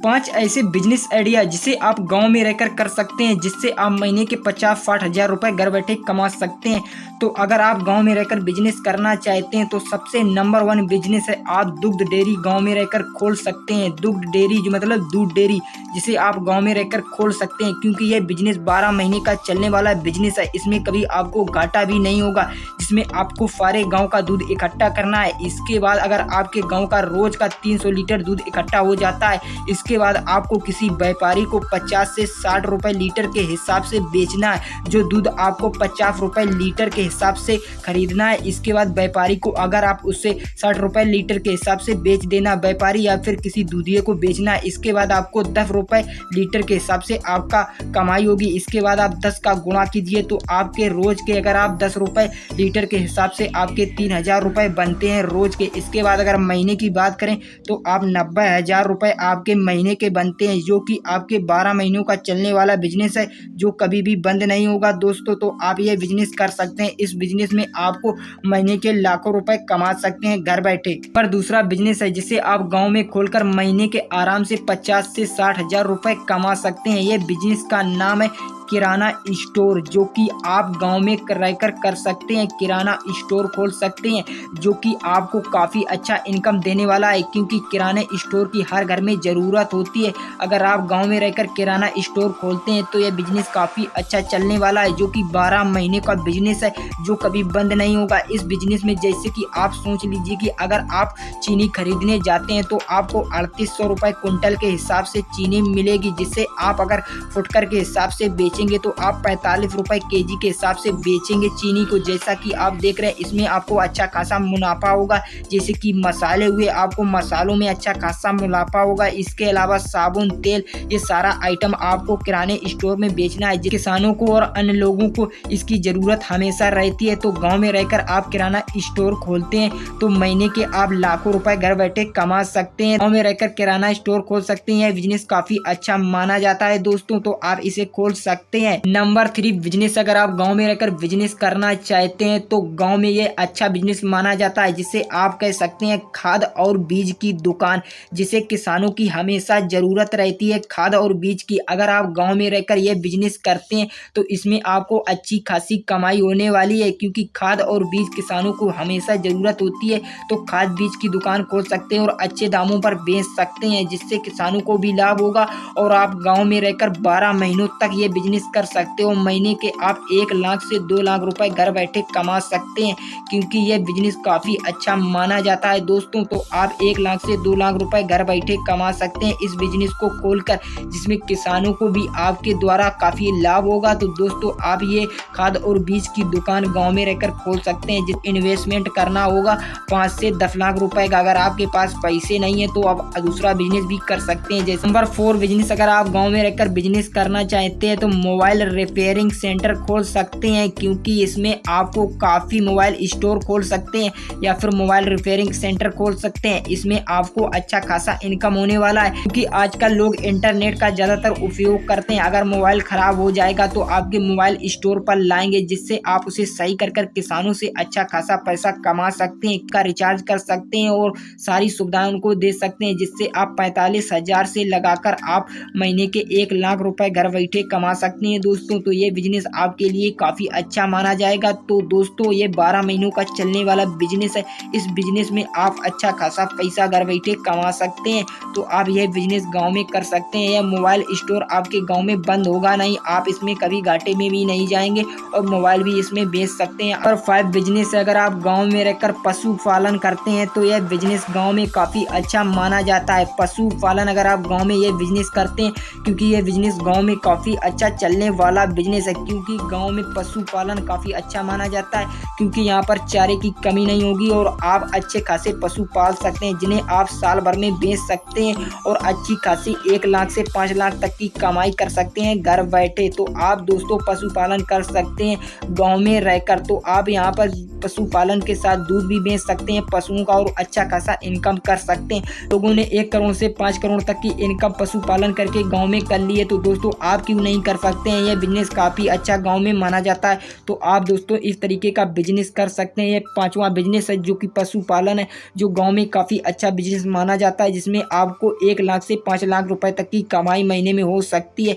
5 ऐसे business idea जिसे आप गांव में रहकर कर सकते हैं, जिससे आप महीने के 50-60 हज़ार रुपए घर बैठे कमा सकते हैं। तो अगर आप गांव में रहकर बिजनेस करना चाहते हैं तो सबसे नंबर 1 बिजनेस है, आप दुग्ध डेयरी गांव में रहकर खोल सकते हैं। दुग्ध डेयरी जो मतलब दूध डेयरी, जिसे आप गांव में रहकर खोल सकते हैं, क्योंकि यह बिजनेस 12 महीने का चलने वाला बिजनेस है। इसमें कभी आपको घाटा भी नहीं होगा, जिसमें आपको सारे गाँव का दूध इकट्ठा करना है। इसके बाद अगर आपके गाँव का रोज का 300 लीटर दूध इकट्ठा हो जाता है, इसके बाद आपको किसी व्यापारी को 50 से 60 रुपए लीटर के हिसाब से बेचना है। जो दूध आपको 50 रुपए लीटर के हिसाब से खरीदना है, इसके बाद व्यापारी को अगर आप उससे 60 रुपए लीटर के हिसाब से बेच देना, व्यापारी या फिर किसी दूधिये को बेचना है। इसके बाद आपको 10 रुपए लीटर के हिसाब से आपका कमाई होगी। इसके बाद आप 10 का गुणा कीजिए तो आपके रोज के, अगर आप 10 रुपए लीटर के हिसाब से आपके 3000 रुपए बनते हैं रोज के। इसके बाद अगर महीने की बात करें तो आप 90,000 रुपए आपके महीने के बनते हैं, जो कि आपके 12 महीनों का चलने वाला बिजनेस है, जो कभी भी बंद नहीं होगा दोस्तों। तो आप ये बिजनेस कर सकते हैं। इस बिजनेस में आपको महीने के लाखों रुपए कमा सकते हैं घर बैठे। पर दूसरा बिजनेस है जिसे आप गांव में खोलकर महीने के आराम से 50 से 60 हज़ार रुपए कमा सकते हैं। ये बिजनेस का नाम है किराना स्टोर, जो कि आप गांव में रहकर कर सकते हैं। किराना स्टोर खोल सकते हैं, जो कि आपको काफ़ी अच्छा इनकम देने वाला है, क्योंकि किराने स्टोर की हर घर में ज़रूरत होती है। अगर आप गांव में रहकर किराना स्टोर खोलते हैं तो यह बिजनेस काफ़ी अच्छा चलने वाला है, जो कि 12 महीने का बिजनेस है, जो कभी बंद नहीं होगा। इस बिजनेस में जैसे कि आप सोच लीजिए कि अगर आप चीनी खरीदने जाते हैं तो आपको 3800 रुपये कुंटल के हिसाब से चीनी मिलेगी, जिससे आप अगर फुटकर के हिसाब से बेचेंगे तो आप 45 रुपए केजी के हिसाब से बेचेंगे चीनी को। जैसा कि आप देख रहे हैं, इसमें आपको अच्छा खासा मुनाफा होगा। जैसे कि मसाले हुए, आपको मसालों में अच्छा खासा मुनाफा होगा। इसके अलावा साबुन, तेल, ये सारा आइटम आपको किराने स्टोर में बेचना है। किसानों को और अन्य लोगों को इसकी ज़रूरत हमेशा रहती है। तो गाँव में रहकर आप किराना स्टोर खोलते हैं तो महीने के आप लाखों रुपए घर बैठे कमा सकते हैं। गाँव में रहकर किराना स्टोर खोल सकते हैं। यह बिजनेस काफ़ी अच्छा माना जाता है दोस्तों, तो आप इसे खोल सकते हैं। नंबर 3 बिजनेस, अगर आप गांव में रहकर बिजनेस करना चाहते हैं तो गांव में ये अच्छा बिजनेस माना जाता है, जिसे आप कह सकते हैं खाद और बीज की दुकान, जिसे किसानों की हमेशा ज़रूरत रहती है खाद और बीज की। अगर आप गांव में रहकर ये बिजनेस करते हैं तो इसमें आपको अच्छी खासी कमाई होने वाली है, क्योंकि खाद और बीज किसानों को हमेशा ज़रूरत होती है। तो खाद बीज की दुकान खोल सकते हैं और अच्छे दामों पर बेच सकते हैं, जिससे किसानों को भी लाभ होगा और आप गाँव में रहकर 12 महीनों तक ये बिजनेस कर सकते हो। महीने के आप 1 लाख से 2 लाख रुपए घर बैठे कमा सकते हैं, क्योंकि यह बिजनेस काफ़ी अच्छा माना जाता है दोस्तों। तो आप 1 लाख से 2 लाख रुपए घर बैठे कमा सकते हैं इस बिजनेस को खोलकर, जिसमें किसानों को भी आपके द्वारा काफ़ी लाभ होगा। तो दोस्तों, आप ये खाद और बीज की दुकान गाँव में रहकर खोल सकते हैं। जिस इन्वेस्टमेंट करना होगा 5 से 10 लाख रुपए का। अगर आपके पास पैसे नहीं है तो आप दूसरा बिजनेस भी कर सकते हैं। जैसे नंबर 4 बिजनेस, अगर आप गाँव में रहकर बिजनेस करना चाहते हैं तो मोबाइल रिपेयरिंग सेंटर खोल सकते हैं, क्योंकि इसमें आपको काफ़ी मोबाइल स्टोर खोल सकते हैं या फिर मोबाइल रिपेयरिंग सेंटर खोल सकते हैं। इसमें आपको अच्छा खासा इनकम होने वाला है, क्योंकि आजकल लोग इंटरनेट का ज़्यादातर उपयोग करते हैं। अगर मोबाइल ख़राब हो जाएगा तो आपके मोबाइल स्टोर पर लाएंगे, जिससे आप उसे सही कर किसानों से अच्छा खासा पैसा कमा सकते हैं, का रिचार्ज कर सकते हैं और सारी सुविधाएं उनको दे सकते हैं, जिससे आप 45,000 से लगाकर आप महीने के 1 लाख रुपए घर बैठे कमा सकते हैं दोस्तों। तो ये बिजनेस आपके लिए काफ़ी अच्छा माना जाएगा। तो दोस्तों, ये 12 महीनों का चलने वाला बिजनेस है। इस बिजनेस में आप अच्छा खासा पैसा घर बैठे कमा सकते हैं। तो आप यह बिजनेस गांव में कर सकते हैं। यह मोबाइल स्टोर आपके गांव में बंद होगा नहीं, आप इसमें कभी घाटे में भी नहीं जाएंगे और मोबाइल भी इसमें बेच सकते हैं। और 5 बिजनेस है, अगर आप गाँव में रहकर पशुपालन करते हैं तो यह बिजनेस गाँव में काफ़ी अच्छा माना जाता है। पशुपालन, अगर आप गाँव में ये बिजनेस करते हैं, क्योंकि यह बिजनेस गाँव में काफ़ी अच्छा चलने वाला बिजनेस है, क्योंकि गांव में पशुपालन काफ़ी अच्छा माना जाता है, क्योंकि यहाँ पर चारे की कमी नहीं होगी और आप अच्छे खासे पशु पाल सकते हैं, जिन्हें आप साल भर में बेच सकते हैं और अच्छी खासी 1 लाख से 5 लाख तक की कमाई कर सकते हैं घर बैठे। तो आप दोस्तों पशुपालन कर सकते हैं गाँव में रहकर। तो आप यहाँ पर पशुपालन के साथ दूध भी बेच सकते हैं पशुओं का और अच्छा खासा इनकम कर सकते हैं। लोगों ने 1 करोड़ से 5 करोड़ तक की इनकम पशुपालन करके गाँव में कर ली है। तो दोस्तों, आप क्यों नहीं कर सकते? सकते हैं। यह बिजनेस काफ़ी अच्छा गांव में माना जाता है। तो आप दोस्तों इस तरीके का बिजनेस कर सकते हैं। यह पांचवा बिजनेस है जो कि पशुपालन है, जो गांव में काफ़ी अच्छा बिजनेस माना जाता है, जिसमें आपको 1 लाख से 5 लाख रुपए तक की कमाई महीने में हो सकती है।